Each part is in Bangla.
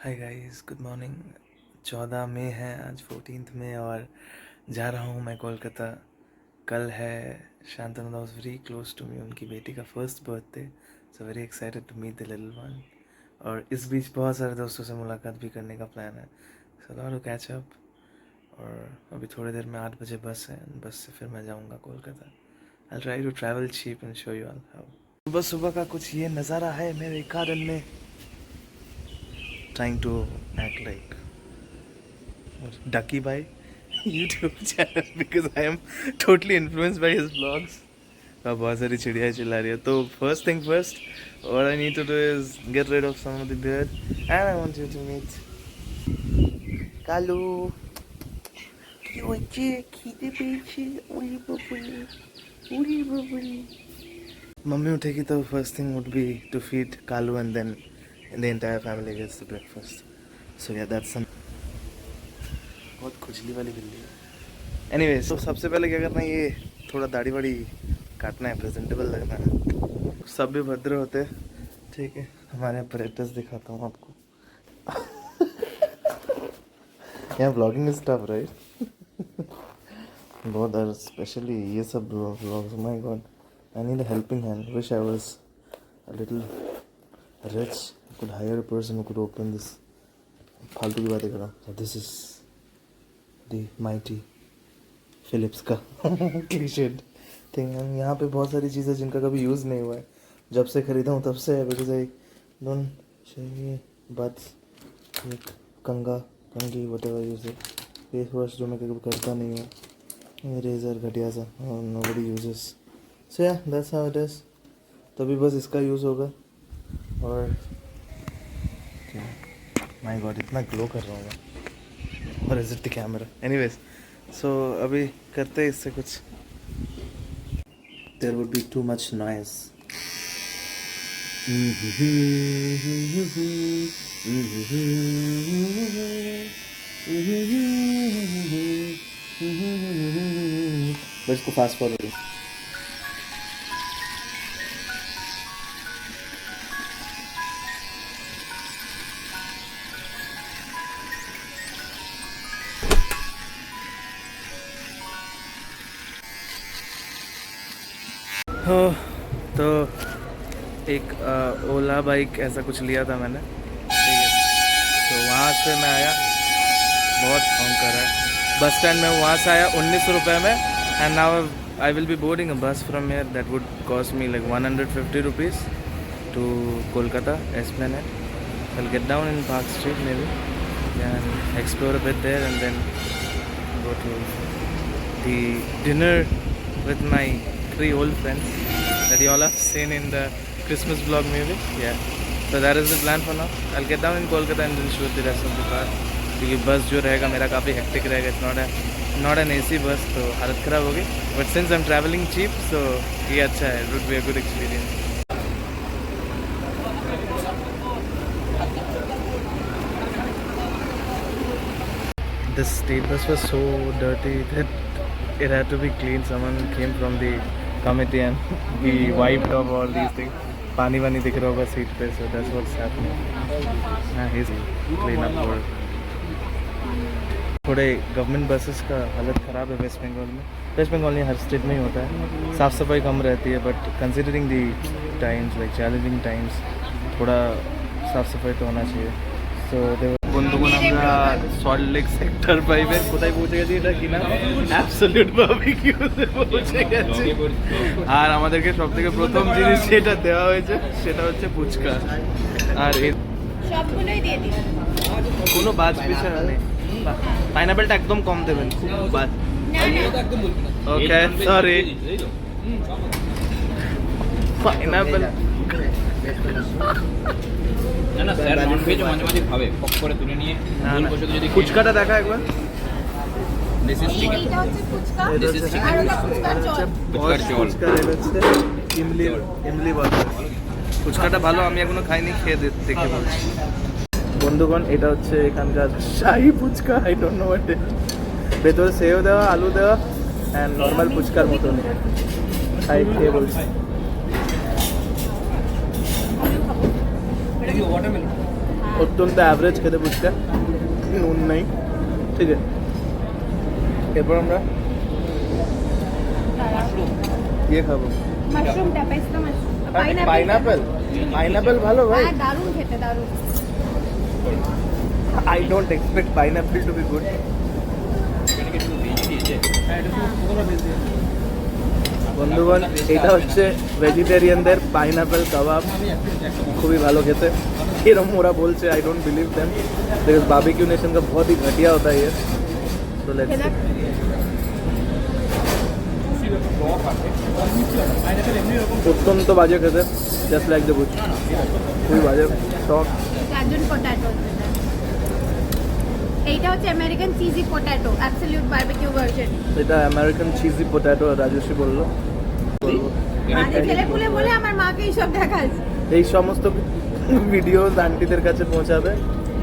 Hi guys, good morning. 14 मई है आज, 14 मई, और जा रहा हूँ मैं कोलकाता। कल है Shantanu was very close to me, उनकी बेटी का first birthday. So very excited to meet the little one. और इस बीच बहुत सारे दोस्तों से मुलाकात भी करने का प्लान है। So lot to catch up. और अभी थोड़ी देर में 8 बजे बस है, बस से फिर मैं जाऊँगा Kolkata. I try to travel cheap and show you all how. सुबह सुबह का कुछ ये नज़ारा है मेरे गार्डन में। Trying to act like Ducky by YouTube channel because I am totally influenced by his vlogs. अब बहुत सारी चिड़िया चिल्ला रही है, तो first thing first, what I need to do is get rid of some of the beard, and I want you to meet Kalu. কি হচ্ছে? খিদে পেয়েছে? ওলি বাবুলি, ওলি বাবুলি। मम्मी उठेगी तो first thing would be to feed Kalu, and then the entire family gets the breakfast. So yeah, that's some बहुत खुजली वाली बिल्ली है। एनीवेज, तो सबसे पहले क्या करना है, ये थोड़ा दाढ़ी वाड़ी काटना है, प्रेजेंटेबल लगना है। सब भी भद्र होते, ठीक है। हमारे अप्रेंटिस दिखाता हूँ आपको। यहाँ ब्लॉगिंग इज टफ, राइट? बहुत, और स्पेशली ये सब blogs, my god, I need a helping hand. Wish I was a little rich, could hire a person who could open this. फालतू की बातें कर रहा हूँ। This is the mighty Philips का क्लीशेड थिंग। यहाँ पे बहुत सारी चीज़ें जिनका कभी यूज़ नहीं हुआ है, जब से ख़रीदा हूँ तब से है। बिकॉज आई डोंट चाहिए बट एक कंगी वटेवर यूज है। फेस वॉश जो मैं कभी करता नहीं हूँ, रेजर घटिया सा, और नोबडी यूजेस। सो या दैट्स हाउ इट इज़। तभी बस इसका यूज़ होगा। और माय गॉड, इतना ग्लो कर रहा हूँ मैं। और is it the camera? Anyways, so अभी करते हैं इससे कुछ। There would be too much noise. बस इसको फास्ट फॉरवर्ड। हो तो एक ओला बाइक ऐसा कुछ लिया था मैंने, ठीक है। तो वहाँ से मैं आया, बहुत फोन कर रहा है। बस स्टैंड में वहाँ से आया 19 रुपये में। And now I will be boarding a bus from here that would cost me like 150 rupees to Kolkata Esplanade. I will get down in Park Street maybe and explore a bit there and then go to the dinner with my 3 old friends that you all have seen in the Christmas vlog maybe. Yeah, so that is the plan for now. I'll get down in Kolkata and then shoot the rest of the car, क्योंकि बस जो रहेगा मेरा काफ़ी हेक्टिक रहेगा। इट्स नॉट एन AC बस, तो हालत ख़राब होगी। But since I am travelling cheap, so ये अच्छा है, it would be a good experience. The state bus was so dirty that it had to be cleaned. Someone came from the committee and we wiped off all these things. पानी वानी दिख रहा होगा सीट पे, so that's what's happening. He's clean up work. थोड़े गवर्नमेंट बसेस का हालत ख़राब है वेस्ट बंगाल में। वेस्ट बंगाल नहीं, हर स्टेट में ही होता है। साफ़ सफाई कम रहती है, but considering the times, like challenging times, थोड़ा साफ़ सफाई तो होना चाहिए। सो বন্ধুগণ, আমরা সল্ট লেক সেক্টর 5 এর কোথায় পৌঁছে গেছি, এটা কি না, অ্যাবসলিউট বারবিকিউতে পৌঁছে গেছি। আর আমাদেরকে সবথেকে প্রথম জিনিস যেটা দেওয়া হয়েছে সেটা হচ্ছে ফুচকা। আর সবগুলোই দিয়ে দিন, কোনো বাজ পিছাড়া নেই। পাইনাপেলটা একদম কম দেবেন, খুব বাজ। ওকে, সরি। পাইনাপেল না না স্যার, নন ভেজ মাঝে মাঝে খাবে, পক করে তুলে নিয়ে গোল বসে যদি ফুচকাটা দেখা একবার। দিস ইজ চিকেন, এইটা হচ্ছে ফুচকা, দিস ইজ আর ওটা ফুচকার চল। ফুচকার চল। ফুচকা হচ্ছে ইমলি বাটার। ফুচকাটা ভালো, আমি এখনো খাইনি, খেয়ে দেখে বলছি। বন্ধুগণ, এটা হচ্ছে এখানকার shahi fuchka. I don't know what it. ভেতরে সেও দেওয়া, আলু দেওয়া, অ্যান্ড নর্মাল ফুচকার মতন। খাই, খেয়ে বলছি। এটা কি ওয়াটারমেলন? অত্যন্ত অ্যাভারেজ খেতে ফুচকা, নুন নাই, ঠিক আছে। এরপর আমরা ইয়ে খাবো, মাশরুমটা, পেস্তা মাশরুম, পাইনাপেল ভালো ভাই। হ্যাঁ, দারুণ খেতে, দারুণ। I don't expect pineapple to be good. এটাকে একটু ভেজে দিয়েছে। বন্ধুগণ, এটা হচ্ছে ভেজিটেরিয়ানদের পাইনাপেল কাবাব, খুবই ভালো খেতে। এরম ওরা বলছে, I don't believe them, because Barbeque Nation का बहुत ही घटिया होता है ये। तो लेट्स খেতে অত্যন্ত বাজে খেতে, জাস্ট লাইক দ্য বুচ, খুবই বাজে টক। গাজর পটাটো, এইটা হচ্ছে American cheesy potato, absolute barbecue version. এটা আমেরিকান চিজি পটাটো, রাজস্বী বললো। মাঝে ছেলে পুলে বলে আমার মাকে এইসব দেখাস। এই সমস্ত ভিডিও আন্টিদের কাছে পৌঁছাবে,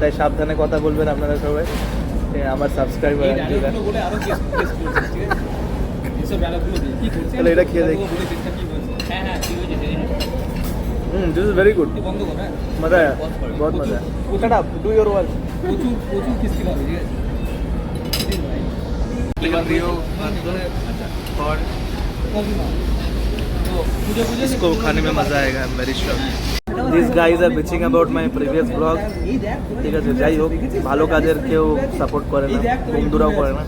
তাই সাবধানে কথা বলবেন আপনারা সবাই। আমার সাবস্ক্রাইবার আন্টিরা, তাহলে এটা খেয়ে দেখি। হ্যাঁ হ্যাঁ ঠিক হয়েছে। दिस इज वेरी गुड, मजा आया, बहुत मजा आया। Shut up, do your work. প্রচুর কিস্তি পাবে, ঠিক আছে। और इसको खाने में मजा आएगा, I am very sure. These guys are bitching about my previous vlog, ঠিক আছে। যাই হোক, ভালো কাজের কেউ সাপোর্ট করে না, বন্ধুরাও করে না।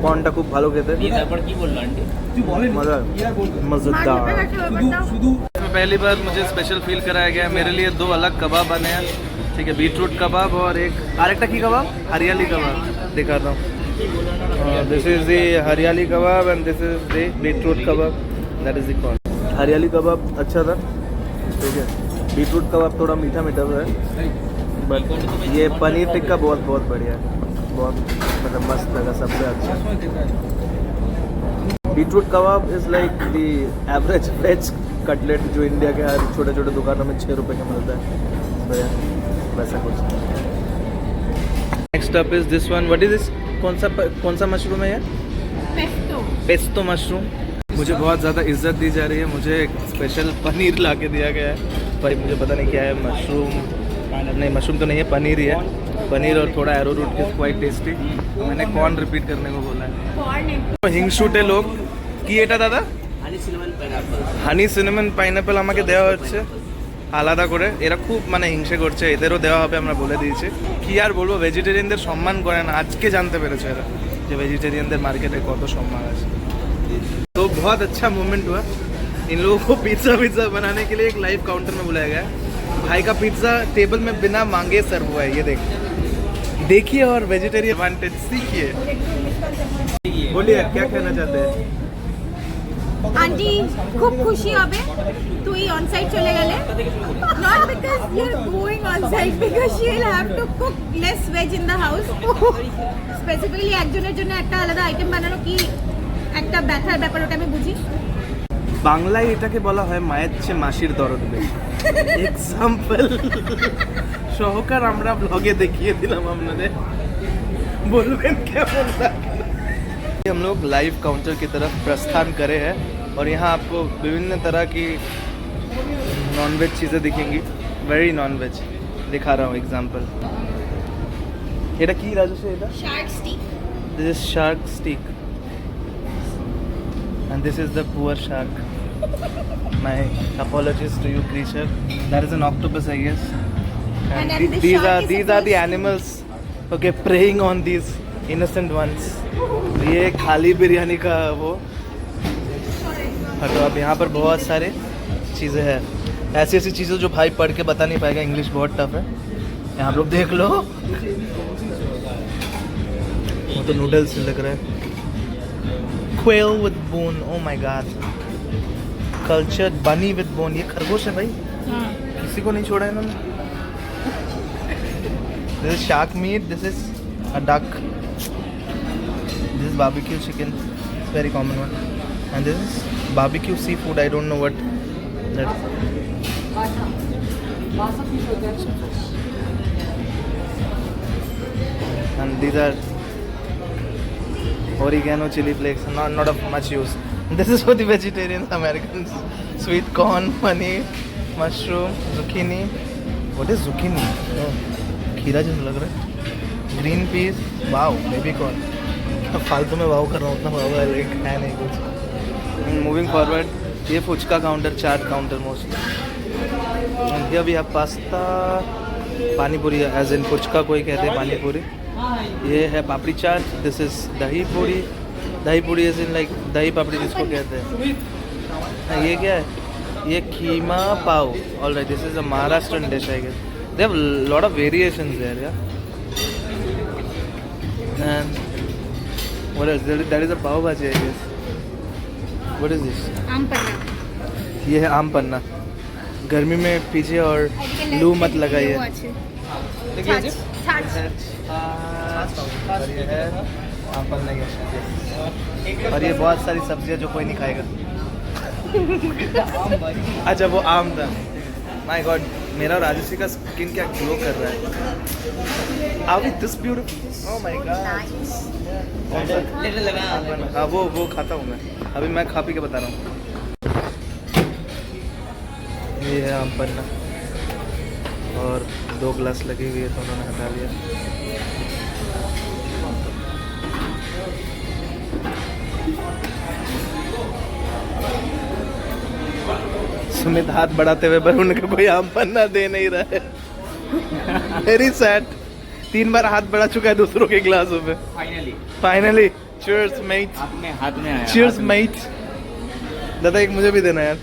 কর্নটা খুব ভালো খেতে, তারপর কি বললো আন্টি? मजा मजेदार। पहली बार मुझे स्पेशल फील कराया गया, मेरे लिए दो अलग कबाब बने हैं, ठीक है। बीटरूट कबाब और एक आरेकटा की कबाब, हरियाली कबाब दिखाता हूँ। This is the hariyali kebab and this is the beetroot kebab, that is the corn. Hariyali kebab अच्छा था, ठीक है। बीटरूट कबाब थोड़ा मीठा मीठा है, बट ये पनीर टिक्का बहुत बहुत बढ़िया है, बहुत मतलब मस्त लगा, सबसे अच्छा। Beetroot kebab is like the average veg cutlet जो इंडिया के हर छोटे छोटे दुकानों में 6 रुपए का मिलता है, तो यार वैसा कुछ। Next up is this one, what is this, कौन सा मशरूम है ये? पेस्टो। Pesto mushroom. मुझे बहुत ज़्यादा इज्जत दी जा रही है, मुझे एक स्पेशल पनीर ला के दिया गया है भाई, मुझे पता नहीं क्या है, मशरूम नहीं, मशरूम तो नहीं है, पनीर ही है। पनीर और थोड़ा एरो रूट की, क्वाइट टेस्टी। मैंने कॉर्न रिपीट करने को बोला है। হিংসুটে লোক কি এটা দাদা? হানি সিনেমন পাইনাপেল আমাকে দেওয়া হচ্ছে আলাদা করে, এরা খুব মানে হিংসে করছে, এদেরও দেওয়া হবে আমরা বলে দিয়েছি। কি আর বলবো, ভেজিটেরিয়ানদের সম্মান করে না, আজকে জানতে পেরেছে এরা যে ভেজিটেরিয়ানদের মার্কেটে কত সম্মান আছে। तो बहुत अच्छा मोमेंट हुआ, इन लोगों को पिज्ज़ा बनाने के लिए एक लाइव काउंटर में बुलाया गया है। भाई का पिज्ज़ा टेबल में बिना मांगे सर्व हुआ है, ये देखिए और वेजिटेरियन एडवांटेज सीखिए। बोलिए क्या कहना चाहते हैं? আন্টি খুব খুশি হবে তুই অন সাইট চলে গেলে, not because you are going on site, because she will have to cook less veg in the house. Specifically একজনের জন্য একটা আলাদা আইটেম বানানো কি একটা ব্যথার ব্যাপার, ওটা আমি বুঝি। বাংলায় এটাকে বলা হয় মায়ের চেয়ে মাসির দরদ বেশি। এক্সাম্পল সহকার আমরা ব্লগে দেখিয়ে দিলাম আপনাদের, बोलबेन केमन लगा। हम लोग लाइव काउंटर की तरफ प्रस्थान करे हैं और यहाँ आपको विभिन्न तरह की नॉनवेज चीज़ें दिखेंगी, वेरी नॉनवेज दिखा रहा हूँ एग्जाम्पल। এটা কি রাজস্ব? এটা Shark stick. This is shark steak and this is the poor shark. My apologies to you creature. That is an octopus, I guess. And And the these shark are is these a are the fish. animals, okay, preying on these innocent ones. ये खाली बिरयानी का वो हटो। अब यहाँ पर बहुत सारे चीज़ें हैं, ऐसी ऐसी चीज़ें जो भाई पढ़ के बता नहीं पाएगा, इंग्लिश बहुत टफ है। यहाँ आप लोग देख लो, वो तो नूडल्स लग रहा है। Quail with bone, oh my god, cultured bunny with bone. ये खरगोश है भाई, किसी को नहीं छोड़ा इन्होंने। This is shark meat, this is a duck, this is barbecue chicken, very common one, and this is barbecue seafood, I don't know what that. And these are oregano, chili flakes, not of much use. This is for the vegetarians, Americans. Sweet corn, paneer, mushroom, zucchini. What is zucchini? Oh. खीरा जैसा लग रहा है। ग्रीन पीस, वाव, बेबी कॉर्न। फालतू में वाव कर रहा हूँ, उतना वाव है नहीं कुछ। मूविंग फॉरवर्ड, ये fuchka counter, chaat counter mostly. Here we have pasta, pani puri, as in phuchka कोई कहते हैं पानी पूरी। ये है पापड़ी चाट, दिस इज दही पूरी। दही पूरी एज इन लाइक दही पापड़ी जिसको कहते हैं। ये क्या है? ये keema pav. Alright, this is a Maharashtrian dish I guess. They have lot of variations there, yeah. And what is that? Is a pav bhaji I guess. What is this? Aam panna. ये है आम पन्ना। गर्मी में पीछे और लू मत लगाइए। और ये है आम पन्ना के साथ। और ये बहुत सारी सब्जियां जो कोई नहीं खाएगा। अच्छा, वो आम था। माय गॉड, मेरा और राजश्री का स्किन क्या ग्लो कर रहा है। Are we this beautiful? Oh my god. हाँ, वो खाता हूँ मैं। अभी मैं खा पी के बता रहा हूँ। ये है आम पन्ना और 2 ग्लास लगी हुई है तो उन्होंने हटा लिया। सुमित हाथ बढ़ाते हुए पर उनका कोई आम पन्ना दे नहीं रहा है। Very sad. 3 बार हाथ बढ़ा चुका है दूसरों के गिलासों पे। Finally cheers mate. अपने हाथ में आया। Cheers mate. दादा एक मुझे भी देना यार।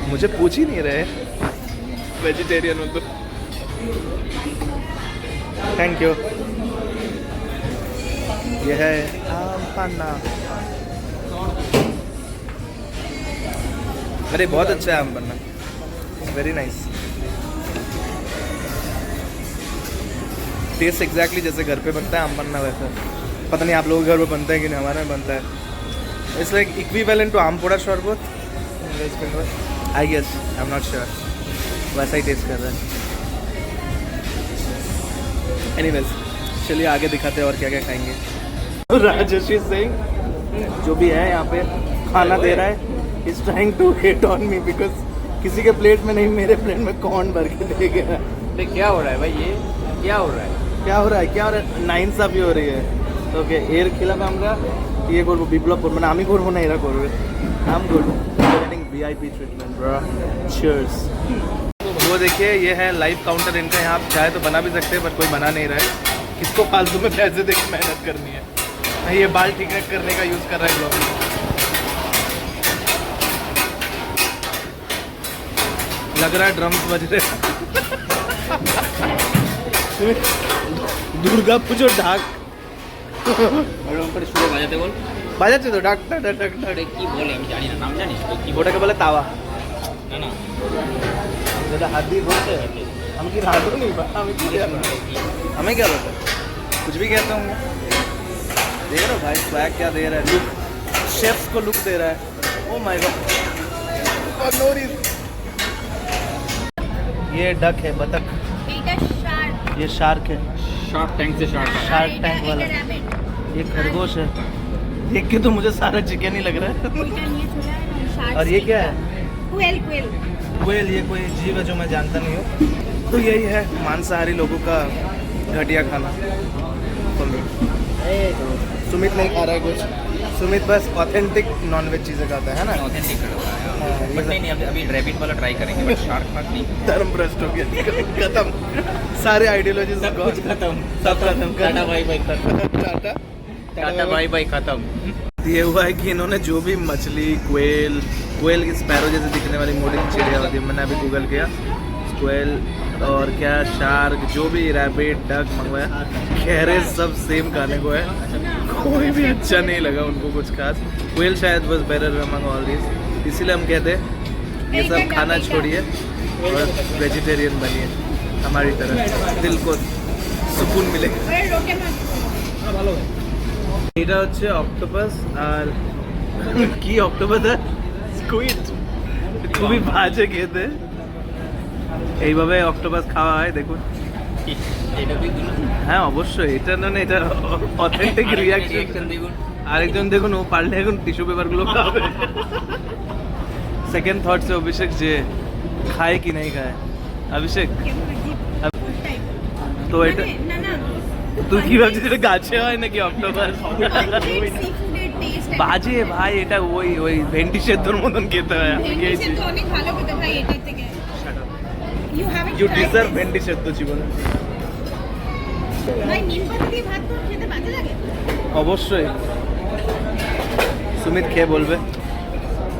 मुझे पूछ ही नहीं रहे। वेजिटेरियन हूँ तो। Thank you. ये है आम पन्ना। अरे बहुत अच्छा है आम पन्ना, वेरी नाइस। टेस्ट एग्जैक्टली जैसे घर पे बनता है आम पन्ना वैसा। पता नहीं आप लोगों के घर में बनता है कि नहीं, हमारे में बनता है। It's like equivalent to aam pora sharbat West Bengal, I guess, I am not sure. वैसा ही टेस्ट कर रहा है। एनीवेज, चलिए आगे दिखाते हैं और क्या क्या खाएंगे। राजश्री सिंह जो भी है यहाँ पे खाना दे रहा है, is trying to hit on me because किसी के प्लेट में नहीं, मेरे प्लेट में कौन भर के दे गया। क्या हो रहा है भाई? ये क्या हो रहा है? क्या हो रहा है? क्या हो रहा है? नाइंसाफी हो रही है। ओके, एयर खिलाफ আমরা ये করব, বিপ্লব করব না, আমি করব না, এরা করবে। I'm good. Getting VIP treatment, bro. Cheers. वो देखिए, ये है लाइव काउंटर इनका। यहाँ आप चाहे तो बना भी सकते हैं, पर कोई बना नहीं रहा है। किसको फालतू में पैसे दे के मेहनत करनी है? ये बाल ठीक करने का यूज़ कर रहा है लोग। लग रहा है ड्रम्स बज रहे। दुर्गा पूजो ढाक শুরু বাজাতে বল। বাজাচ্ছে তো ঢাক ঢাক ঢাক ঢাক। কি বলে আমি জানি না, নাম জানিস তো? কি ওটাকে বলে তাওয়া। না না, যেটা हाथ দিয়ে बोलते हैं। हम की रात नहीं बा, हमें हमें क्या पता, कुछ भी कहता हूँ। देख रहे हो भाई स्वैग क्या दे रहा है, लुक, शेफ्स को लुक दे रहा है। Oh my god, no reason. ये डक है, बतख। ये शार्क है, शार्क टैंक से शार्क है। शार्क टैंक वाला। ये खरगोश है। देख के तो मुझे सारा चिकन ही लग रहा है। और ये क्या है? क्वेल। कोयल। ये कोई जीव है जो मैं जानता नहीं हूँ। तो यही है मांसाहारी लोगों का घटिया खाना। सुमित नहीं खा रहा है कुछ। सुमित बस ऑथेंटिक नॉनवेज चीज़ें खाता है ना। ऑथेंटिक कर रहा है। हाँ, बट नहीं, अभी रैबिट वाला ट्राई करेंगे, बट शार्क पार्क नहीं। धर्म भ्रष्ट हो गया, खत्म। सारे आइडियोलॉजी सब कुछ खत्म। सब खत्म। टाटा बाय बाय खत्म। टाटा बाय बाय खत्म। ये हुआ है कि इन्होंने जो भी मछली, कोयल की स्पैरो जैसे दिखने वाली मोटी चिड़िया होती है, मैंने अभी गूगल किया, कोयल और क्या शार्क, जो भी रैबिट, डक मंगवाया, कह रहे सब सेम खाने को है। कोई भी अच्छा नहीं लगा उनको कुछ खास। कोयल शायद was better among all this, इसीलिए हम कहते हैं ये सब खाना छोड़िए और वेजिटेरियन बनिए हमारी तरह, दिल को सुकून मिलेगा। এটা হচ্ছে অক্টোপাস আর কি অক্টোপাস আর স্কুইড, খুবই বাজে খেতে। এইভাবে অক্টোপাস খাওয়া হয় দেখুন। হ্যাঁ অবশ্যই, এটা মানে এটা অথেন্টিক রিয়াকশন দেখুন। আরেকজন দেখুন, ও পারলে এখন টিস্যু পেপারগুলো খাবে। সেকেন্ড থটসে অভিষেক যে খায় কি नहीं খায় অভিষেক তো এটা না না তুই কি ভাবছিস এটা গাছে হয় নাকি অক্টোপাস সি ফুডের টেস্ট বাজে ভাই এটা ওই ওই ভেন্ডি সেদ্ধর মতন খেতে হয় আমি খেয়েছি তো অনেক ভালো খেতে ভাই এটার থেকে ইউ হ্যাভ ইউ ডিজার্ভ ভেন্ডি সেদ্ধ জীবনে ভাই নিম পাতা দিয়ে ভাত তো খেতে বাজে লাগে অবশ্যই সুমিত খেয়ে বলবে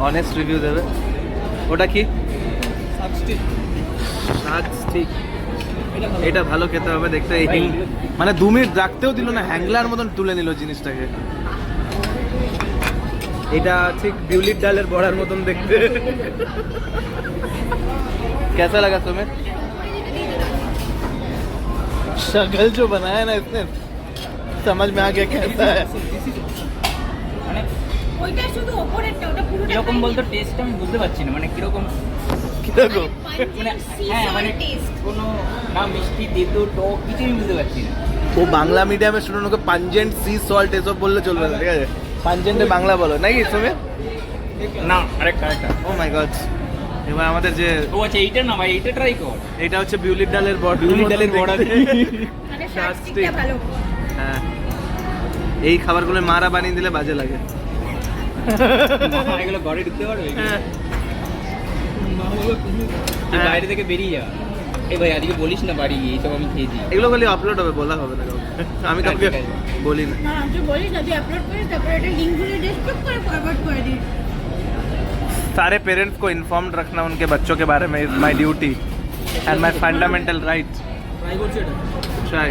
অনেস্ট রিভিউ দেবে ওটা কি শাক স্টিক এটা ভালো খেতে হবে দেখতে মানে 2 মিনিট রাখতেও দিল না হ্যাংলার মতন তুলে নিল জিনিসটাকে এটা ঠিক বিউলির ডালের বড়ার মতন দেখতে कैसा लगा तुम्हें शक्ल जो बनाया ना इसने समझ में आ गया कैसा है মানে ওইটা শুধু উপরেরটা ওটা পুরোটা কিরকম বলতো টেস্ট আমি বুঝতে পারছি না মানে কিরকম দেখো মানে হ্যাঁ মানে টেস্ট কোনো না মিষ্টি তেতো টক কিছুই বুঝতে পারছি না ও বাংলা মিডিয়ামের student okay pungent sea salt এসব বললে চলবে না ঠিক আছে পাঞ্জেন্টে বাংলা বলো নাকি তুমি না আরেকটা ও মাই গড এবার আমাদের যে ও আচ্ছা এইটা না ভাই এইটা ট্রাই কর এটা হচ্ছে বিউলির ডালের বড়া বিউলির ডালের বড়া। মানে শাক শাকটা ভালো হ্যাঁ এই খাবারগুলো মারা বানিয়ে দিলে বাজে লাগে মা এগুলো ঘরে ঢুকতে পারবে হ্যাঁ। তুই বাইরে থেকে বেরিয়ে যা এই ভাই আজকে বলিস না বাড়ি গিয়ে এইসব আমি খেয়েছি এগুলো খালি আপলোড হবে বলা হবে না কাউকে। আমি কাউকে ঠিক আছে। বলি না না তুই বলিস না তুই আপলোড করিস তারপরে এটা লিঙ্কগুলো ডেসক্রিপ্ট করে ফরওয়ার্ড করে দিস सारे पेरेंट्स को इन्फॉर्म्ड रखना उनके बच्चों के बारे में is my duty and my fundamental right try করছি এটা try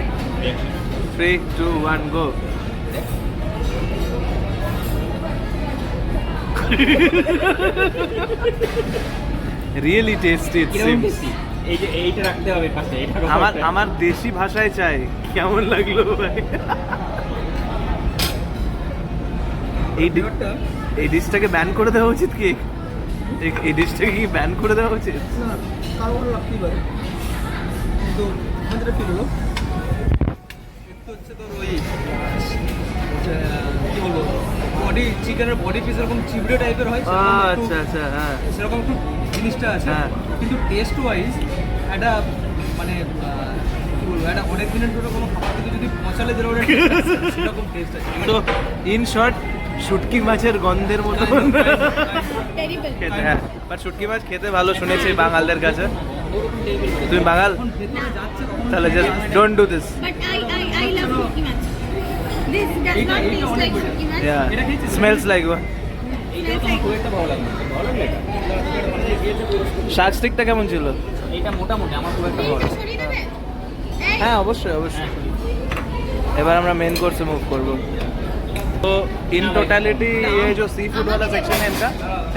3 2 1 go really tasty it কিরকম সিমস টেস্টি এই যে এইটা রাখতে হবে পাশে এটা আমার আমার দেশি ভাষায় চাই কেমন লাগলো ভাই এই ডিশটাকে ব্যান করে দেওয়া উচিত কি এই ডিশটাকে কি ব্যান করে দেওয়া উচিত কারো লাগতেই পারে কিন্তু আমার যেটা ফিল হলো একটু হচ্ছে তোর ওই কি বলবো বডি চিকেনের বডি পিস এরকম চিবড়ে টাইপের হয় আচ্ছা আচ্ছা হ্যাঁ সেরকম একটু জিনিসটা আছে হ্যাঁ। কিন্তু টেস্ট ওয়াইজ একটা মানে কি বলবো একটা অনেক দিনের ধরে কোনো খাবার থেকে যদি মশালে দিলে ওটা সেরকম টেস্ট আছে তো ইন শর্ট শুটকি মাছের গন্ধের মতো টেরিবল খেতে হ্যাঁ বাট শুটকি মাছ খেতে ভালো শুনেছি বাঙালদের কাছে তুমি বাঙাল যখন ভেতরে যাচ্ছে তখন তাহলে just don't do this but I love Shurki match. This does not taste like Shurki match. Yeah smells like এইটা তোমার খুব একটা ভালো লাগবে ভালো লাগবে এটা শাক স্টিকটা কেমন ছিল এইটা মোটামুটি আমার খুব একটা ভালো এইটা লাগে সরিয়ে দেবে? এই, হ্যাঁ অবশ্যই অবশ্যই এবার আমরা মেন কোर्स মুভ करब तो इन टोटलिटी ये जो सी फूड वाला सेक्शन है इनका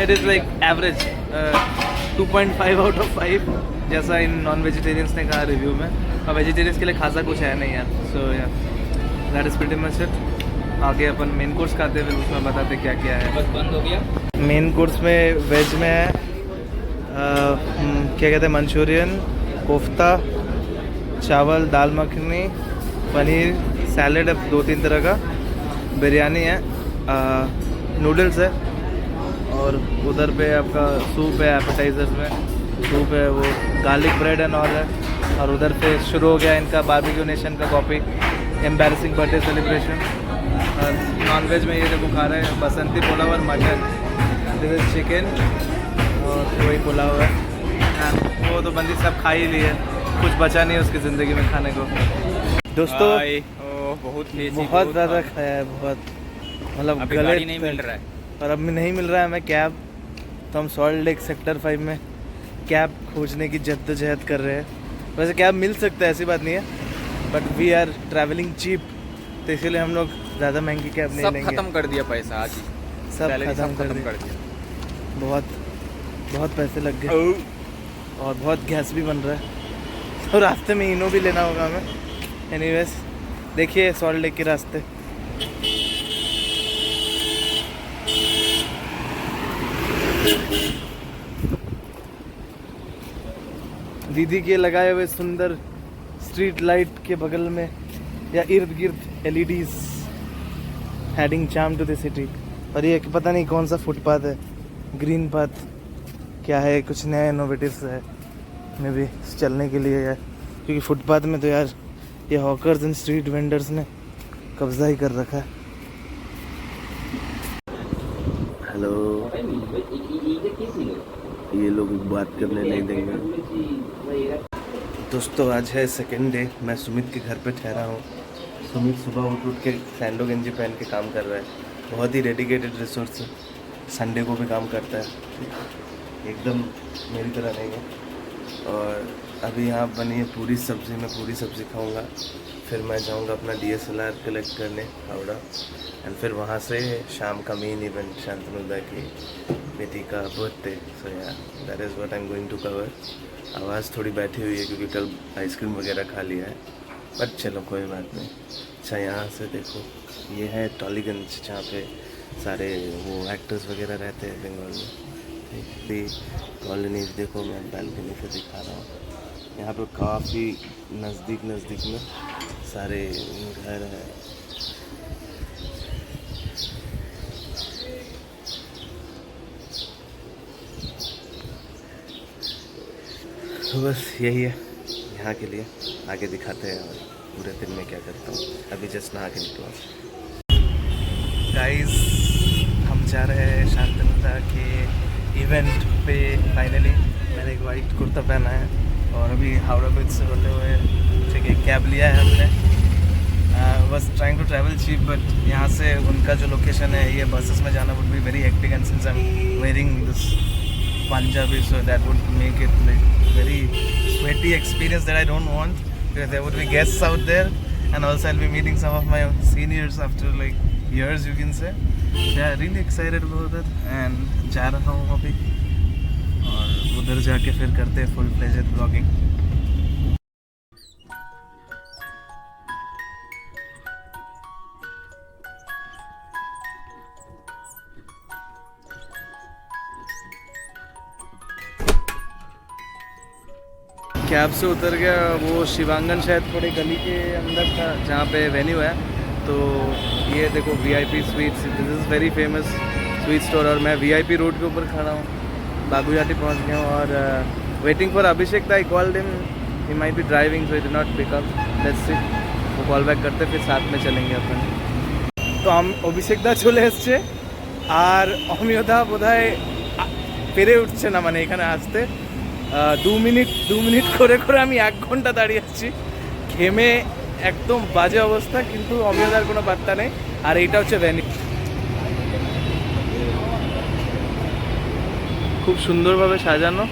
it is like average 2.5 out of 5 जैसा इन नॉन वेजिटेरियंस ने कहा रिव्यू में और वेजिटेरियंस के लिए खासा कुछ है नहीं यार सो yeah that is pretty much it आगे अपन मेन कोर्स खाते हैं फिर उसमें बताते क्या क्या है बस बंद हो गया मेन कोर्स में वेज में है क्या कहते हैं मंचूरियन कोफ्ता चावल दाल मखनी पनीर सैलेड है 2-3 तरह का बिरयानी है नूडल्स है और उधर पे आपका सूप है एपेटाइजर्स में सूप है वो गार्लिक ब्रेड एंड ऑल है और उधर पे शुरू हो गया इनका बारबेक्यू नेशन का कॉपी एम्बैरसिंग बर्थडे सेलिब्रेशन और नॉन वेज में ये देखो खा रहे हैं बसंती पुलाव और मटन दिस इज चिकन और वही पुलाव है हाँ, वो तो बंदी सब खा ही ली है कुछ बचा नहीं है उसकी ज़िंदगी में खाने को दोस्तों बहुत ज़्यादा खाया है बहुत मतलब अभी गले गाड़ी नहीं मिल रहा है और अब नहीं मिल रहा है हमें कैब तो हम सॉल्ट लेक सेक्टर 5 में कैब खोजने की जद्दोजहद कर रहे हैं वैसे कैब मिल सकता है ऐसी बात नहीं है but we are travelling cheap तो इसीलिए हम लोग ज़्यादा महंगी कैब नहीं सब लेंगे खत्म कर दिया पैसा आज ही सब Salary खत्म कर खत्म दिया कर दिया बहुत बहुत पैसे लग गए और बहुत गैस भी बन रहा है तो रास्ते में इनो भी लेना होगा हमें एनीवेज देखिए सॉल्ट लेक के रास्ते दीदी के लगाए हुए सुंदर स्ट्रीट लाइट के बगल में या इर्द गिर्द LEDs adding charm to the city और ये पता नहीं कौन सा फुटपाथ है ग्रीन पाथ क्या है, कुछ नया इनोवेटिव है मे भी चलने के लिए है, क्योंकि फुटपाथ में तो यार ये हॉकर्स एंड स्ट्रीट वेंडर्स ने कब्जा ही कर रखा है। हेलो, ये लोग बात करने नहीं देंगे। दोस्तों आज है सेकेंड डे, मैं सुमित के घर पे ठहरा हूँ। सुमित सुबह उठ के सैंडो गंजी पहन के काम कर रहा है, बहुत ही डेडिकेटेड रिसोर्स, संडे को भी काम करता है, एकदम मेरी तरह नहीं है। और अभी यहाँ बनी है पूरी सब्ज़ी, मैं पूरी सब्ज़ी खाऊंगा, फिर मैं जाऊंगा अपना DSLR कलेक्ट करने हावड़ा, एंड फिर वहाँ से शाम का मेन इवेंट शांतनुदा की बेटी का birthday. So yeah that is what I am going to cover. आवाज़ थोड़ी बैठी हुई है क्योंकि कल आइसक्रीम वगैरह खा लिया है, बट चलो कोई बात नहीं। अच्छा यहाँ से देखो, ये है टॉलीगंज, जहाँ पे सारे वो एक्टर्स वगैरह रहते हैं बंगाल में। कॉलोनीज देखो, मैं बालकनी से दिखा रहा हूँ। यहाँ पे काफ़ी नज़दीक में सारे घर हैं। तो बस यही है यहाँ के लिए, आगे दिखाते हैं और पूरे दिन में क्या करता हूँ। अभी जस्ट नहा के निकला। गाइस हम जा रहे हैं शांतनुदा के इवेंट पे फाइनली। मैंने एक वाइट कुर्ता पहना है और अभी हावड़ा ब्रिज से होते हुए ठीक है कैब लिया है हमने। बस trying to travel cheap, but यहाँ से उनका जो लोकेशन है, ये बसेस में जाना would be very hectic, and since I am wearing this Punjabi, so that would make it like very sweaty experience that I don't want, because there would be guests out there, and also I'll be meeting some of my seniors after like years, you can say. Yeah, really excited about that, and जा रहा हूँ अभी और उधर जाके फिर करते हैं full fledged vlogging. कैब से उतर गया, वो शिवांगन शायद थोड़ी गली के अंदर था जहाँ पे वेन्यू है। तो ये देखो VIP sweets, this is very famous sweet store, और मैं VIP रोड के ऊपर खड़ा हूँ, बागुजाटी पहुँच गया हूँ और waiting for Abhishek. I called him, he might be driving, so he did not pick up, let's see, वो कॉल बैक करते फिर साथ में चलेंगे अपन। तो हम अभिषेक दा चले एसছে আর অমিয় দা বোধহয় পেরে উঠছে না, মানে এখানে আসতে 2 মিনিট করে আমি 1 ঘন্টা দাঁড়িয়ে আছি, ঘেমে একদম বাজে অবস্থা, কিন্তু অমিয়দার কোনো বার্তা নেই। আর এইটা হচ্ছে ভ্যানি, খুব সুন্দরভাবে সাজানো।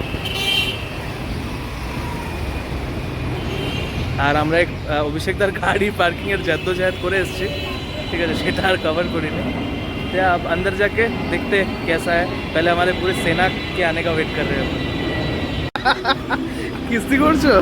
আর আমরা এক অভিষেকদার গাড়ি পার্কিংয়ের जद्दोजहद করে এসেছি, ঠিক আছে, সেটা আর কভার করিনি। तो अब अंदर जाके देखते कैसा है, पहले हमारे पूरे सेना के आने का वेट कर रहे हैं। किस्ती করছো?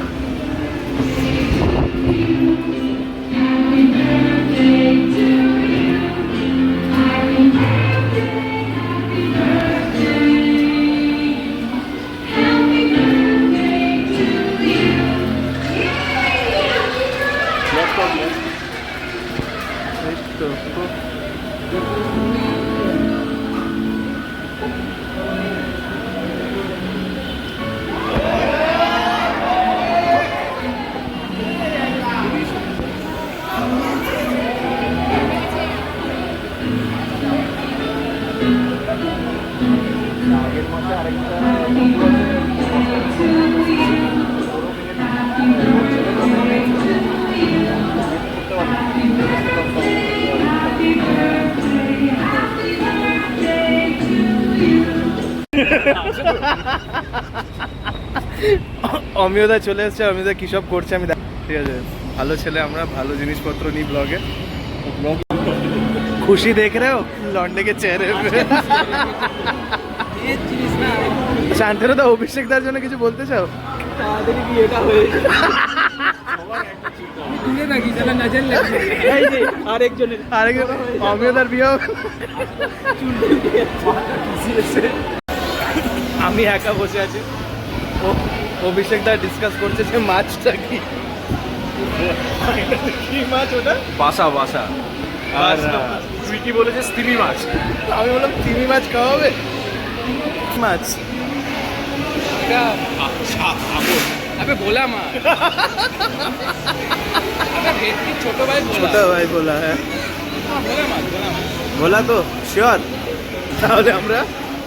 অমিয়দা চলে এসছে, অমিয়দা কী সব করছে আমি ঠিক আছে, ভালো ছেলে আমরা, ভালো জিনিসপত্র নিই ব্লগে। খুশি দেখ রে লন্ডে के चेहरे पे। শান্তনুদা অভিষেকদার জন্য কিছু বলতে চাও? তাদের কি এটা হয়ে তুলে নাকি যেন নজর লাগবে, এই যে আরেকজন অমিয়দার বিয়ে আমি একা বসে আছি, ও অভিষেকদা ডিসকাস করছে যে মাছটা কি, কি মাছ ওটা? বাসা আর তুই কি বলেছিস? তিমি মাছ। আমি বললাম তিমি মাছ খাওয়াবে? মাছ এটা আচ্ছা আগুন আবে ভোলা মাছ আবে ভেটকি ছোট ভাই ভোলা छोटा भाई बोला है ভোলা মাছ ভোলা মাছ बोला तो শিওর তাহলে আমরা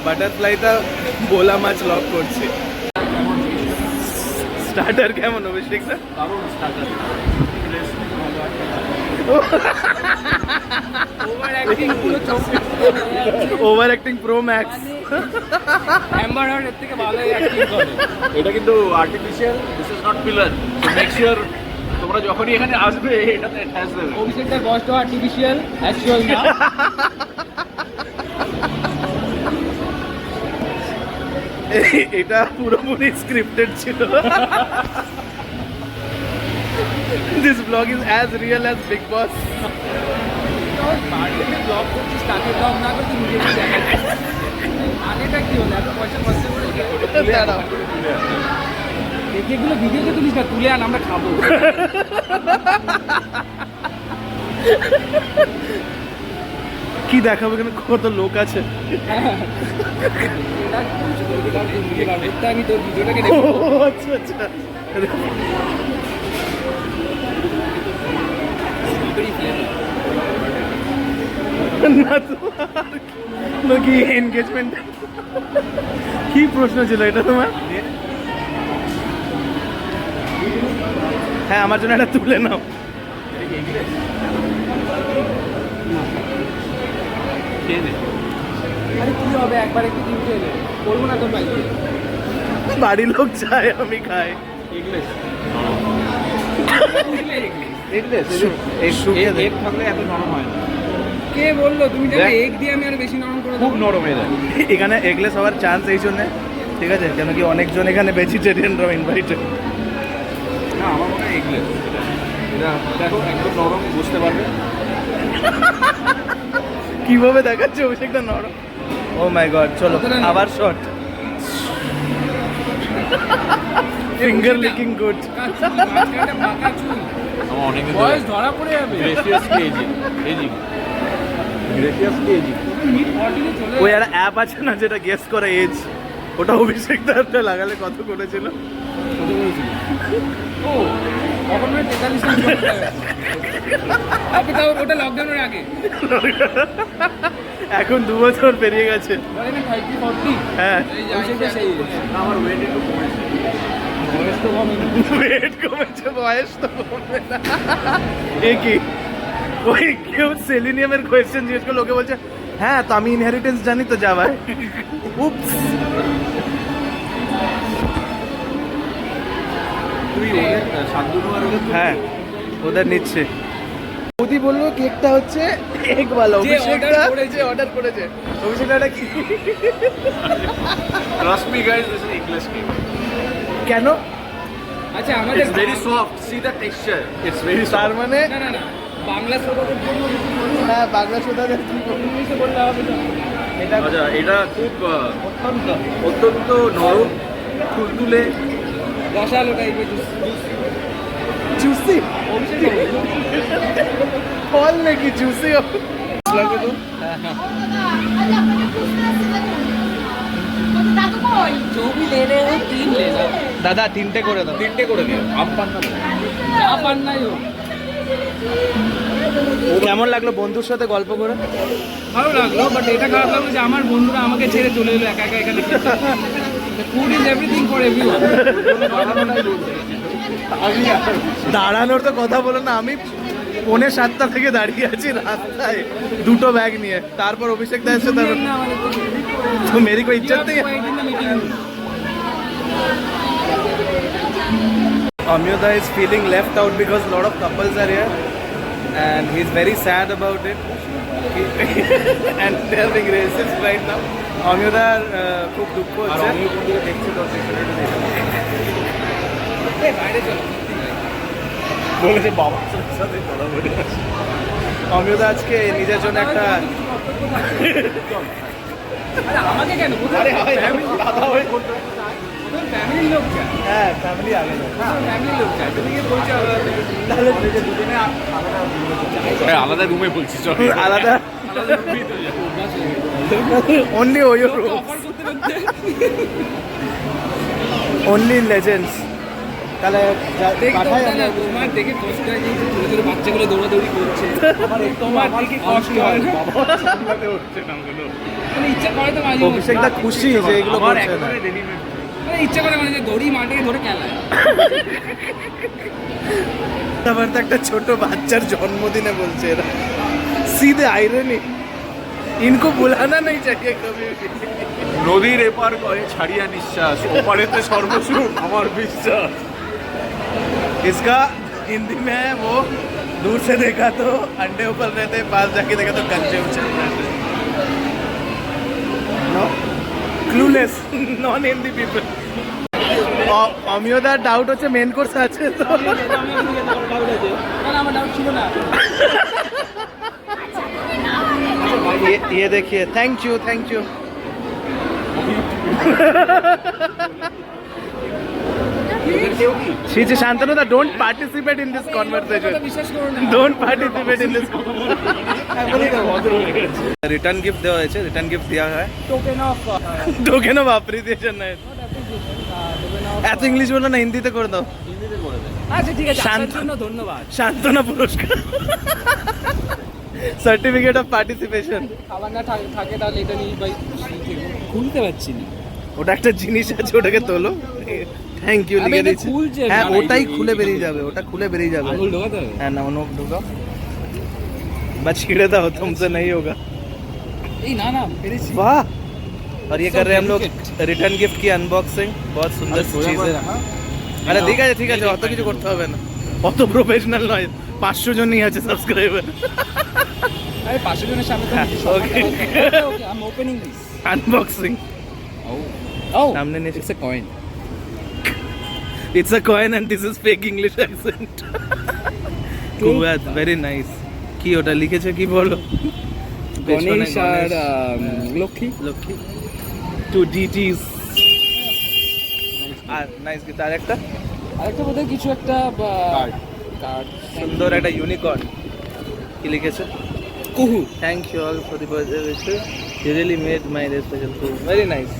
বাটারফ্লাইটা ভোলা মাছ লক করছি স্টার্টার কেমন অভিষেক না দারুণ স্টার্টার ওভার অ্যাক্টিং পুরো চোখ over acting pro max Amber Heard এর থেকে ভালো অ্যাক্টিং করে এটা কিন্তু artificial this is not pillar so make sure তোমরা যখনই এখানে আসবে এটাতে অ্যাটাচ দেবে অভিষেকটার বয়সটা আর্টিফিশিয়াল অ্যাকচুয়াল না এটা পুরোপুরি স্ক্রিপ্টেড ছিল this blog is as real as Bigg Boss বাড়িতে ব্লগ করছিস তাকে ব্লগ না করে তুই নিজেকে দেখা আগেটা কি হলো এত পয়সা খরচ করে দাঁড়াও এগুলো ভিডিওতে তুলিস না তুলে আন আমরা খাবো কি দেখাবো এখানে কত লোক আছে আমি তোর ভিডিওটাকে ও আচ্ছা আচ্ছা না তো কি এনগেজমেন্ট কি প্রশ্ন ছিল এটা তোমার হ্যাঁ আমার জন্য এটা তুলে নাও আরে কি হবে একবার একটু ডিউটি এলে করবো না তোর বাইকে বাড়ির লোক চায় আমি খাই ইংলিশ এই শুকিয়ে দেয়। এগ থাকলে এত নরম হয় না কে বললো তুমি জানো এগ দিয়ে আমি আরো বেশি নরম করে খুব নরম হয়ে যায় এখানে এগলেস হওয়ার চান্স এই জন্যে ঠিক আছে কেন কি অনেকজন এখানে ভেজিটেরিয়ানরাও ইনভাইটেড না আমার মনে হয় এগলেস এটা দেখো একদম নরম বুঝতে পারবে কিভাবে দেখাচ্ছে অভিষেকটা নরম ও মাই গড চলো কতটা নরম? আবার শট ফিঙ্গার লিকিং গুড বয়স ধরা পড়ে যাবে graciously ageing ageing graciously ageing mid 40 চলে ওই একটা অ্যাপ আছে না যেটা গেস করে এজ ওটা অভিষেক দারটা লাগালে কত করেছিল কত বলেছিল ও তখন মানে 43 না আপনি তাও ওটা লকডাউনের আগে এখন 2 বছর পেরিয়ে গেছে বলে না 30 40 হ্যাঁ সেটা সেই আমার ওয়েট একটু কমেছে বয়স তো কমে ওয়েট কমেছে বয়স তো কমবে না এ কি ওই কেউ সেলিনিয়ামের কোয়েশ্চেন জিজ্ঞেস করলো লোকে বলছে হ্যাঁ তো আমি ইনহেরিটেন্স জানি তো যা ভাই উপস তুই ওদের শান্তনু আর ওদের হ্যাঁ ওদের নিচ্ছে বৌদি বললো কেকটা হচ্ছে এক ভালো যে অভিষেকটা order করেছে। যে অর্ডার করেছে অভিষেকটা কি trust me guys this is English cake কেন আচ্ছা আমাদের It's very soft. See the texture. It's very তার soft. মানে না না না বাংলা শ্রোতাদের জন্য হ্যাঁ বাংলা শোধাদের কি ইংলিশে বললে হবে না এটা আচ্ছা এটা খুব অত্যন্ত অত্যন্ত নরম তুলতুলে রসালো টাইপের জুসি ফল নাকি জুসি লাগে তো ছবি ले रहे हो 3 लेना দাদা তিনটে করে দাও তিনটে করে দিও আম পান্না যা পান্নাই হোক কেমন লাগলো বন্ধুর সাথে গল্প করে ভালো লাগলো বাট এটা খারাপ লাগলো যে আমার বন্ধুরা আমাকে ছেড়ে চলে এলো একা একা এখানে food is everything for everyone দাঁড়ানোর তো কথা বলো না আমি 6:45 থেকে দাঁড়িয়ে আছি রাস্তায় দুটো ব্যাগ নিয়ে তারপর অভিষেক দা এসে তারপর তো মেরি কোই ইজ্জত নেই Amyuda is feeling left out because a lot of couples are here and he's very sad about it and they are being racist right now. Amyuda খুব দুঃখ হচ্ছে বলেছে বাবার সাথে কথা বলে অমিয়দা আজকে নিজের জন্য একটা আমাকে কেন দাদা হয়ে ফ্যামিলির লোক চায় হ্যাঁ ফ্যামিলি আগে যাও। ফ্যামিলির লোক চায় তুমি কি বলছো তাহলে আলাদা রুমে বলছি চল আলাদা অনলি ওই রুম অফার করতে করতে অনলি লেজেন্ডস তাহলে পাঠাই আমরা তোমার দেখে কষ্ট হয় যে ছোট ছোট বাচ্চাগুলো দৌড়াদৌড়ি করছে তোমার দেখে কষ্ট হয় না? মানে ইচ্ছা করে তো মাঝে মধ্যে। অভিষেকদা খুশি যে এগুলো আমার করছে না। একেবারে রেডিমেড মানে ইচ্ছা করে মানে যে দড়ি মাঠে ধরে খেলায়। আবার তো একটা ছোট বাচ্চার জন্মদিনে বলছে এরা सीधे आयरनी इनको बुलाना नहीं चाहिए कभी भी। নদীর এপার করে ছাড়িয়া নিঃশ্বাস ওপারেতে সর্বসুখ আমার বিশ্বাস। इसका हिंदी में है वो दूर से देखा तो अंडे ऊपर रहते पास जाके देखा तो कंचे उछल जाते no clueless non Hindi people অমিয়দার ডাউট হচ্ছে মেন কোর্স আছে তো আমার ডাউট ছিল না। ये देखिए थैंक यू शीचे शांतनु दा don't participate in this conversation বিশ্বাস করো না। Don't participate in this return gift দেওয়া হয়েছে রিটার্ন গিফট দেওয়া হয় token of token of appreciation না এত ইংলিশ বলো না হিন্দিতে করে দাও আচ্ছা ঠিক আছে, শান্ত। আসার জন্য ধন্যবাদ। শান্তনা পুরস্কার সার্টিফিকেট অফ পার্টিসিপেশন খাবার না থাকে তাহলে এটা নিয়ে ভাই খুলতে পারছি না। ওটা একটা জিনিস আছে ওটাকে তোলো থ্যাংক ইউ আবে লিখে এটা দিচ্ছি খুলছে, হ্যাঁ না, ওটাই এই- খুলে বেরিয়ে যাবে ওটা খুলে বেরিয়ে যাবে আঙুল ঢোকাতে হবে। হ্যাঁ ना उन्हों ढूंढो बस छीड़े था तुमसे नहीं होगा এই না না পেরেছি। वाह और ये So कर रहे हैं हम लोग delicate. रिटर्न गिफ्ट की अनबॉक्सिंग बहुत सुंदर चीज है আরে ঠিক আছে অত কিছু করতে হবে না অত প্রফেশনাল নয় 500 জনই আছে সাবস্ক্রাইবার আরে 500 জনের সামনে তো হ্যাঁ, okay okay. Okay I am opening this. Unboxing ও সামনে নিয়ে it's a coin. It's a coin and this is fake English accent. Kuwait, very nice. কি ওটা লিখেছে কি বলো? গণেশ আর লক্ষ্মী। লক্ষ্মী। Two DTs. আর নাইস গিটার একটা আরেকটা বোধহয় কিছু একটা কার্ড সুন্দর একটা ইউনিকর্ন কি লিখেছে? কুহু। Thank you all for the birthday wishes. You really made my day special too. Very nice.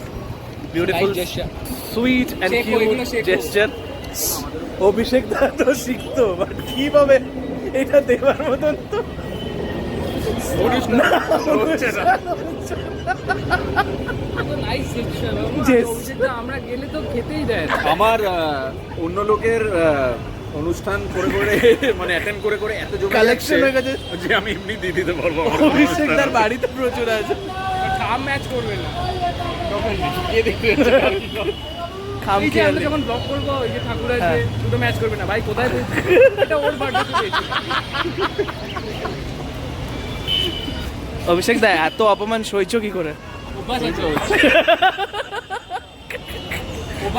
Beautiful, Nice gesture. sweet and শেখো, এগুলো cute শেখো। gesture. অভিষেক দা তো শিখতো বাট কিভাবে এটা দেওয়ার মতন তো না, হচ্ছে না। নাইস গেস্টার। Yes. আমরা গেলে তো খেতেই দেয়। আমার অন্য লোকের অনুষ্ঠান করে করে মানে অ্যাটেন্ড করে করে এত জমে Collection যাচ্ছে হয়ে গেছে। যে আমি এমনি দিয়ে দিতে পারবো আমার অভিষেক অনুষ্ঠান। দার বাড়িতে প্রচুর আছে খাম ম্যাচ করবে না। কে দেখবে খাম এই যে খেয়াল আমরা যখন ব্লগ করবো ওই যে ঠাকুর আছে হ্যাঁ। দুটো ম্যাচ করবে না ভাই কোথায় বলছি? এটা ওর বার্থডে পেয়েছি। অভিষেক দা এত অপমান সইছ কি করে অভ্যাস আছে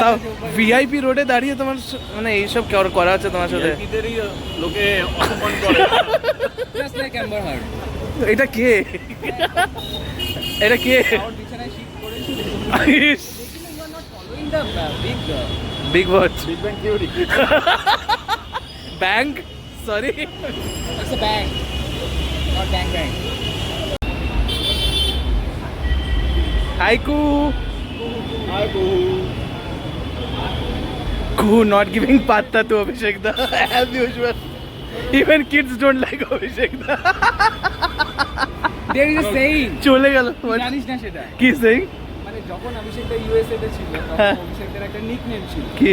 তাও ভিআইপি রোডে দাঁড়িয়ে তোমার মানে এইসব করা হচ্ছে তোমার সাথে ভিআইপিদেরই লোকে অপমান করে জাস্ট লাইক অ্যাম্বার হার্ড। এটা কে এটা কে আমার বিছানায় শীত করে following the big big watch big bang theory bank sorry it's a bang not bang bang. Haiku Kuhu not giving patta to Abhishek da as usual. Even kids don't like Abhishek da. There is a saying. চলে গেল জানিস না সেটা? কি সেইং মানে যখন অভিষেকটা ইউএসএ তে ছিল হ্যাঁ। তখন অভিষেকদের একটা নিকনেম ছিল। কি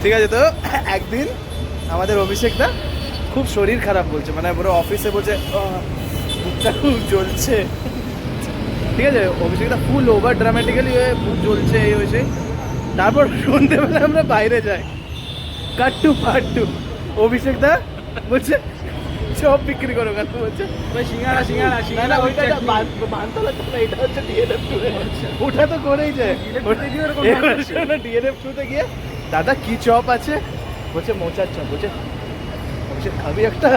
ঠিক আছে তো একদিন আমাদের অভিষেক দা খুব শরীর খারাপ বলছে মানে পুরো অফিসে বলছে বুকটা খুব জ্বলছে ঠিক আছে অভিষেক দা ফুল ওভার ড্রামাটিক্যালি বুক জ্বলছে এই হয়েছে তারপর সন্ধ্যেবেলা আমরা বাইরে যাই কাট টু পার্ট টু অভিষেক দা বলছে সব বিক্রি করো কেন বলছে ভাই সিঙ্গারা সিঙ্গারা না না সিঙ্গারা ওইটা বানতলা না এটা হচ্ছে ডিএনএফ টু ওটা তো করেই যায় ডিএনএফ টুতে গিয়ে দাদা কি চপ আছে বলছে মোচার চপ বলছে অভিষেক খাবি একটা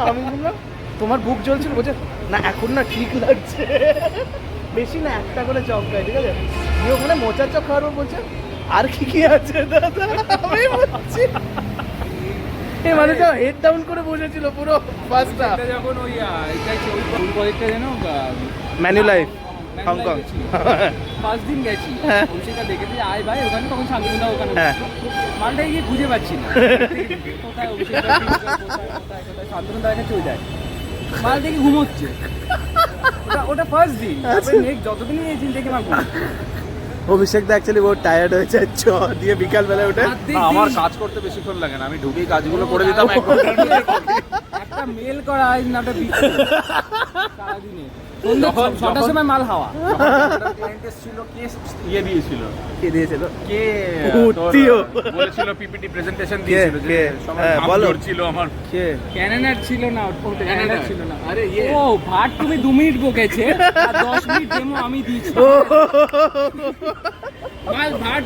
আমি বললাম তোমার বুক জ্বলছিল বলছে না এখন না ঠিক লাগছে বেশি না একটা করে চপ খাই ঠিক আছে দিয়ে ওখানে মোচার চপ খাওয়ার পর বলছে আর কি কি আছে দাদা আমি বলছি এই মানুষটা হেড ডাউন করে বসেছিল পুরো বাসটা এটা যখন ওই এটাই ওই প্রজেক্টটা যেন ম্যানু লাইফ হংকং ফার্স্ট দিন গেছি হ্যাঁ। অভিষেকটা দেখেছি আয় ভাই ওখানে তখন শান্তিদা ওখানে হ্যাঁ। মালটা গিয়ে খুঁজে পাচ্ছি না কোথায় অভিষেকটা শান্তনুদা এখানে চলে যায় মাল দেখে ঘুমোচ্ছে ওটা ফার্স্ট দিন তারপরে নেক্সট যতদিনই এই দিন দেখে মাল ঘুমোচ্ছে অভিষেক দা অ্যাকচুয়ালি বহুত টায়ার্ড হয়েছে চ দিয়ে বিকাল বেলায় উঠে না, আমার কাজ করতে বেশিক্ষণ লাগে না, আমি ঢুকেই কাজগুলো করে দিতাম এক ঘন্টার মধ্যে। একটা মেল করা আজ নাটা বিক্রি সারাদিনে ছটার সময় মাল হাওয়া ক্লায়েন্ট এসেছিল, কে ইয়ে দিয়েছিল, কে দিয়েছিল কে উত্তিও। বলেছিল পিপিটি প্রেজেন্টেশন কে? দিয়েছিল যে কে? সবার হ্যাঁ, ঘাম বলো। ঝরছিল আমার। কে ক্যানাডার ছিল না ওটা ক্যানাডার ছিল না আরে ইয়ে ও ভাট তুমি 2 মিনিট বকেছে আর 10 মিনিট ডেমো আমি দিয়েছি মাল ভাট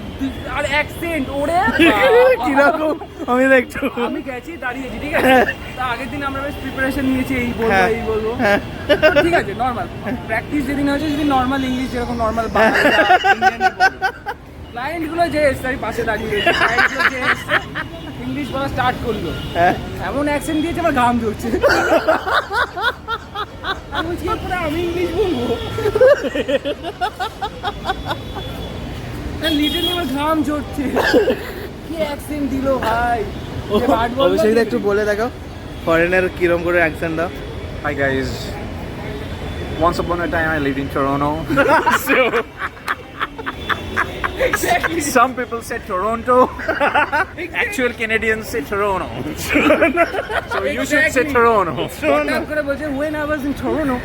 আর অ্যাকসেন্ট ওরে কিরকম আমি দেখছো আমি গেছি দাঁড়িয়েছি ঠিক আছে তা আগের দিন আমরা বেশ প্রিপারেশন নিয়েছি এই বলবো হ্যাঁ। এই বলবো হ্যাঁ। ঠিক আছে নর্মাল প্র্যাকটিস যেদিন হয়েছে সেদিন নর্মাল ইংলিশ যেরকম নর্মাল ক্লায়েন্ট গুলো যে এসছে আমি পাশে দাঁড়িয়ে রয়েছি ক্লায়েন্ট গুলো যে এসছে ইংলিশ বলা স্টার্ট করলো হ্যাঁ। এমন অ্যাকসেন্ট দিয়েছে আমার ঘাম ঝরছে আমি বলছি, এরপরে আমি ইংলিশ বলবো লিটারলি আমার ঘাম ঝরছে কি অ্যাকসেন্ট দিলো ভাই যে ভাট বললো অভিষেক দা একটু বলে দেখো ফরেনের কিরম করে অ্যাকসেন্ট দাও Hi guys. Once upon a time I lived in Toronto. So some people say Toronto. Actual Canadians say Toronto. So you should say Exactly. Toronto. হঠাৎ করে বলছে when I was in Toronto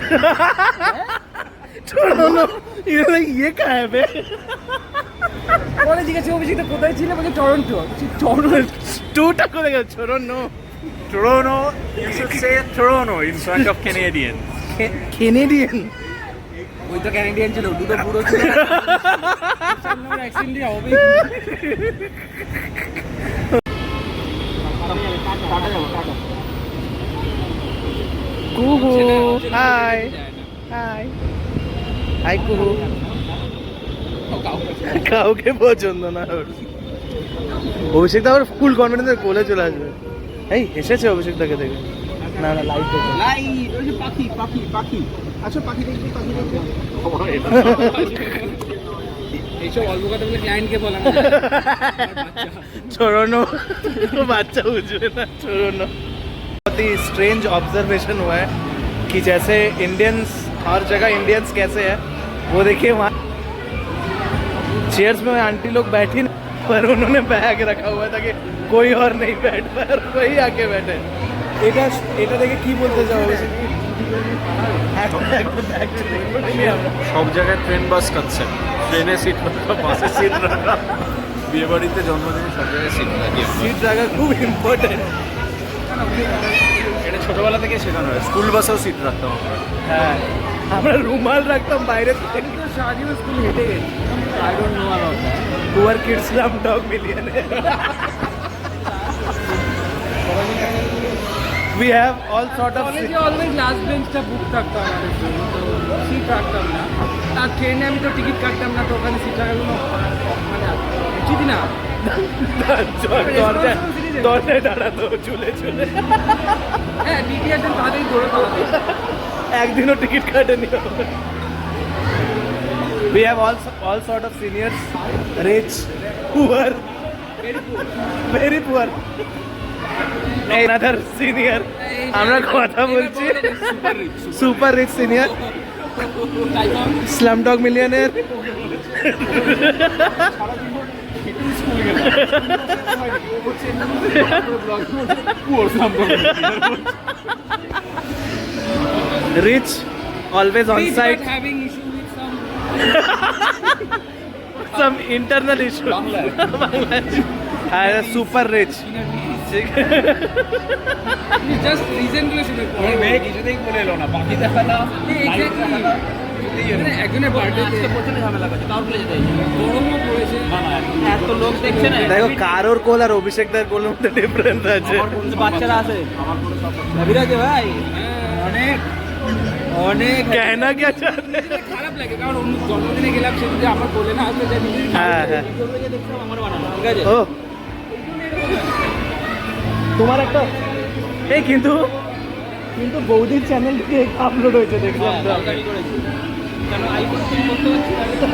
ये कहाँ है बे পরে জিজ্ঞাসা অভিষেক দা কোথায় ছিল বলছে টরন্টো টরন্টো टूटा को देखो छोड़ो no Toronto, you should say Toronto in front of Canadians. Canadian ওই তো ক্যানাডিয়ান ছিল দুটো পুরো ছিল অ্যাকসেন্ট দিয়ে হবে कुहू हाय हाय हाय कुहू কাউকে পছন্দ না ওর অভিষেক দা আবার ফুল কনফিডেন্স কোলে চলে আসবে এই এসেছে অভিষেক দাকে দেখে না না লাইভ দেখে লাইট ওই যে পাখি পাখি পাখি আচ্ছা পাখি দেখবি পাখি দেখবি এইসব অল্প কথা বলে ক্লায়েন্টকে বলা না छोड़ो बच्चा बुझे ना छोड़ो बहुत ही स्ट्रेंज ऑब्जर्वेशन हुआ है कि जैसे इंडियंस हर जगह इंडियंस कैसे है वो देखिए वहाँ चेयर्स में आंटी लोग बैठी नहीं, पर उन्होंने बैग रखा हुआ था कि कोई और नहीं बैठ पाए और वही आके बैठे এটা এটা দেখে কি বলতে চাও সব জায়গায় ট্রেন বাস কনসেপ্ট, ট্রেনে সিট রাখা, বাসে সিট রাখা, বিয়ে বাড়িতে জন্মদিনে সব জায়গায় সিট রাখি আমরা। সিট রাখা খুব ইম্পর্টেন্ট এটা ছোটবেলা থেকে শেখানো হয়, স্কুল বাসেও সিট রাখতাম আমরা। হ্যাঁ আমরা রুমাল রাখতাম বাইরে আমি তো সারাজীবন স্কুল হেঁটে গেছি I don't know about that poor kids Slumdog Millionaire we have all sort of কলেজে অলওয়েজ লাস্ট বেঞ্চটা বুক থাকতো আমাদের জন্য তো সিট রাখতাম না আর ট্রেনে আমি তো টিকিট কাটতাম না তো ওখানে সিট রাখার কোনো মানে উচিতই না দরজায় দাঁড়াতো চুলে চুলে হ্যাঁ টিটি একজন তাড়াতাড়ি ধরে পালাতো একদিনও টিকিট কাটেনি we have all sort of seniors rich poor very poor another senior আমরা কথা বলছি super rich senior slumdog মিলিয়নের rich always on site having issue with some internal issue super rich just রিজনগুলো শুনে ওর মেয়ে কিছুতেই বলে এলো না, বাকি দেখা না, একজনের বার্থডেতে প্রচন্ড ঝামেলা করছে কাউকে যেতে গরমও পড়েছে এত লোক দেখছে না দেখো কারোর কোল আর অভিষেক দার কোলের মধ্যে ডিফারেন্স আছে বাচ্চারা আছে আমার পুরো সব বিরাজ ভাই অনেক অনেক कहना क्या चाहते খারাপ লাগে কারণ অন্য জন্মদিনে গেলাম সে যদি আমার বলে না আসতে যাই হ্যাঁ হ্যাঁ দেখলাম আমার বানানো ঠিক আছে ও তোমার একটা এই কিন্তু কিন্তু বৌদির চ্যানেল থেকে আপলোড হয়েছে দেখলাম তো তাড়াতাড়ি করেছি কেন আইফোন তুমি করতে পারছি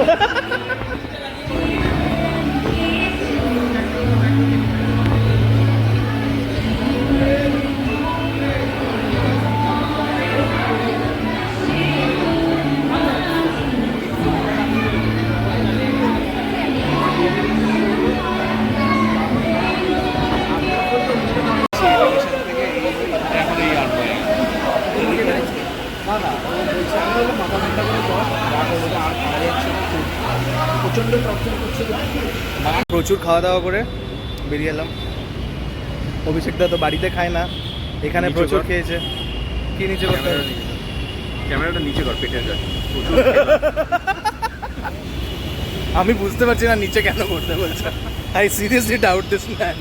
এখন এই আট হয়ে গেছে। না না ও বলছে আমি হলো মাথা ঠান্ডা করে বস রাগ হয়ে গেলে আর খাওয়া যাচ্ছে না খুব প্রচণ্ড টর্চার করছে তো প্রচুর খাওয়া দাওয়া করে বেরিয়ে এলাম। অভিষেকদা তো বাড়িতে খায় না, এখানে নিচে প্রচুর কর। খেয়েছে। কি নিচে করতে হবে? ক্যামেরাটা নিচে কর, পেটের কাছে প্রচুর আমি বুঝতে পারছি না নিচে কেন করতে বলছে। I seriously doubt this man.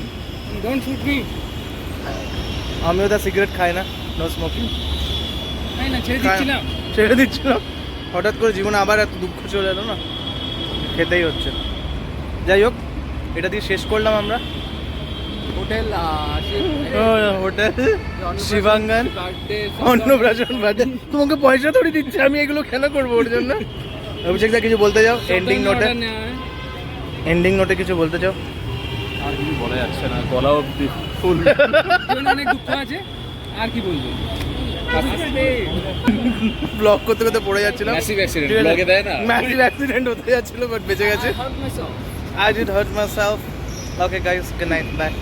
Don't shoot me আমিও তো সিগারেট খাই না, নো স্মোকিং। তাই না ছেড়ে দিচ্ছি না ছেড়ে দিচ্ছিলাম, হঠাৎ করে জীবনে আবার এত দুঃখ চলে এলো না, খেতেই হচ্ছে। যাই হোক, এটা দিয়ে শেষ করলাম আমরা। হোটেল হোটেল শিবাঙ্গন অন্নপ্রাশন বার্থডে। তোমাকে পয়সা থোড়ি দিচ্ছে, আমি এগুলো কেন করবো ওর জন্য? অভিষেকদা কিছু বলতে যাও এন্ডিং নোটে? এন্ডিং নোটে কিছু বলতে চাও? আর কিছু বলা যাচ্ছে না, গলা অব্দি ফুল। জীবনে অনেক দুঃখ আছে আর কি বলবো ব্লগ করতে করতে পড়ে যাচ্ছিলাম। ম্যাসিভ অ্যাক্সিডেন্ট ব্লগে দেয় না ম্যাসিভ অ্যাক্সিডেন্ট হতে যাচ্ছিল, বাট বেঁচে গেছে। I did hurt myself. Okay guys, good night, bye.